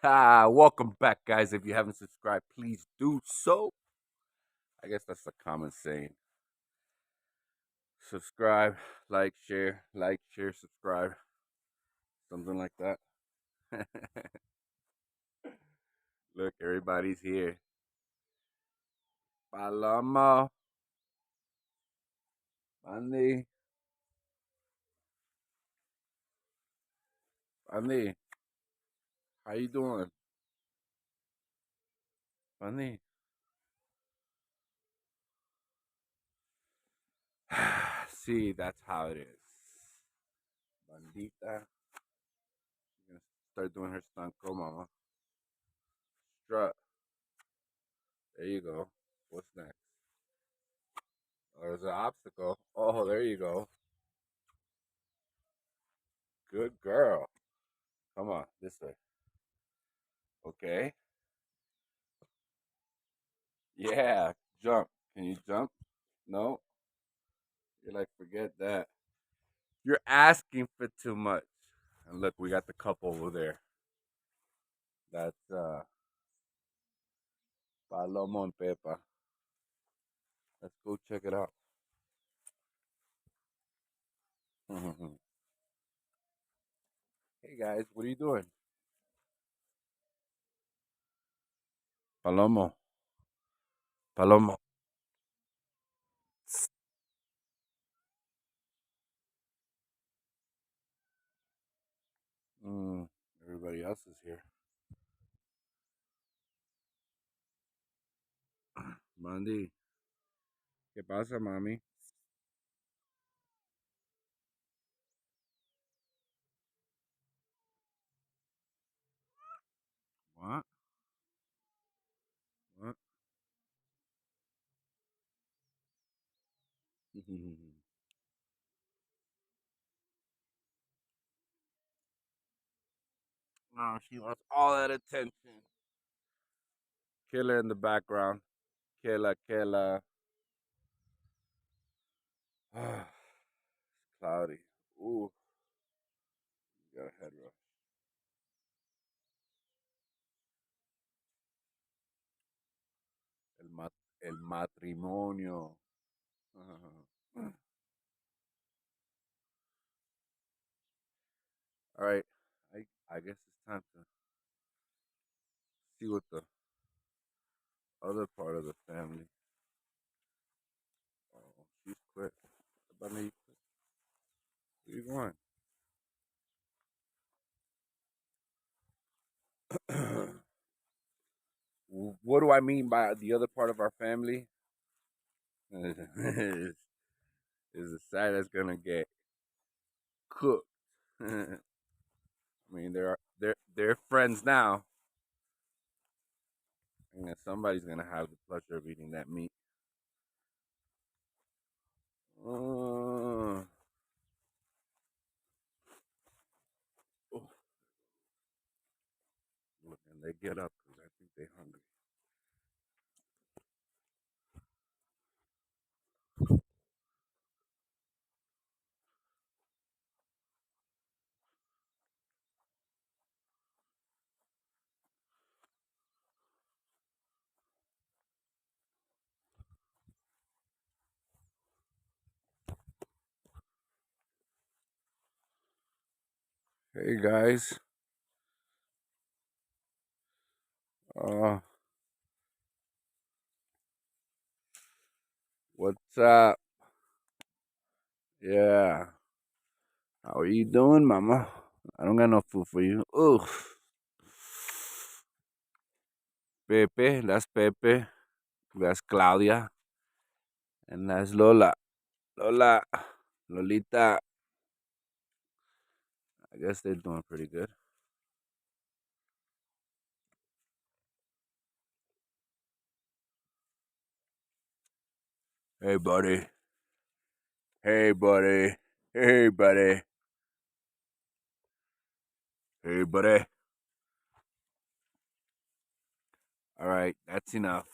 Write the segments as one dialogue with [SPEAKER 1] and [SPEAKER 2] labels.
[SPEAKER 1] Welcome back, guys. If you haven't subscribed, please do so. I guess that's a common saying. Subscribe, like, share, subscribe. Something like that. Look, everybody's here. Paloma, Andy, Andy, how you doing? Andy. See, that's how it is. Bandita. She's gonna start doing her stunt. Go, mama. Strut. There you go. What's next? Oh, there's an obstacle. Oh, there you go. Good girl. Come on, this way. Okay. Yeah, jump. Can you jump? No. You're like, forget that. You're asking for too much. And look, we got the couple over there. That's Palomo and Pepa. Let's go check it out. Hey guys, what are you doing? Palomo. Palomo. Mm, everybody else is here. Mandy. ¿Qué pasa, mami? What? What? No, she wants all that attention. Killer in the background. Killer, killer. It's cloudy. Ooh, got a head rush. El matrimonio. All right, I guess it's time to see what the other part of the family. Oh, she's quit. About me, where you going? What do I mean by the other part of our family? Is the side that's gonna get cooked. I mean, they're friends now, and somebody's gonna have the pleasure of eating that meat. Uh, oh, look, and they get up because I think they're hungry. Hey guys, uh, what's up? Yeah, how are you doing, Mama? I don't got no food for you. Ugh. Pepe, that's Pepe. That's Claudia, and that's Lola. Lola, Lolita. I guess they're doing pretty good. Hey, buddy. Hey, buddy. Hey, buddy. Hey, buddy. All right, that's enough.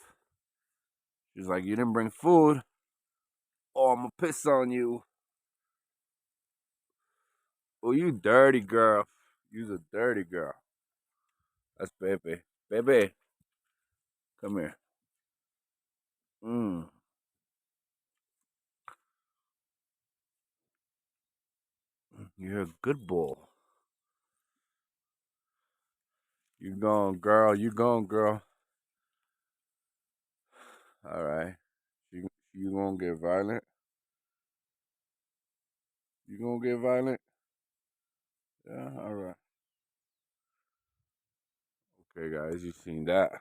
[SPEAKER 1] She's like, you didn't bring food. Oh, I'm gonna piss on you. Oh, you dirty girl. You's a dirty girl. That's Bebe. Bebe, come here. Mm. You're a good bull. You gone, girl. You gone, girl. All right. You gonna get violent? You gonna get violent? Yeah. All right. Okay, guys. You seen that?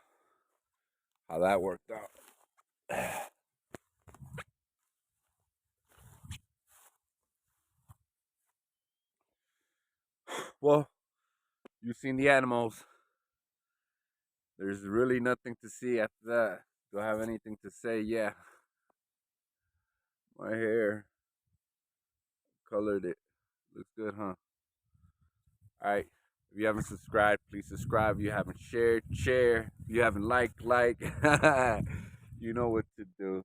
[SPEAKER 1] How that worked out? Well, you seen the animals. There's really nothing to see after that. Do I have anything to say? Yeah. My hair colored it. Looks good, huh? All right. If you haven't subscribed, please subscribe. If you haven't shared, share. If you haven't liked, like. You know what to do.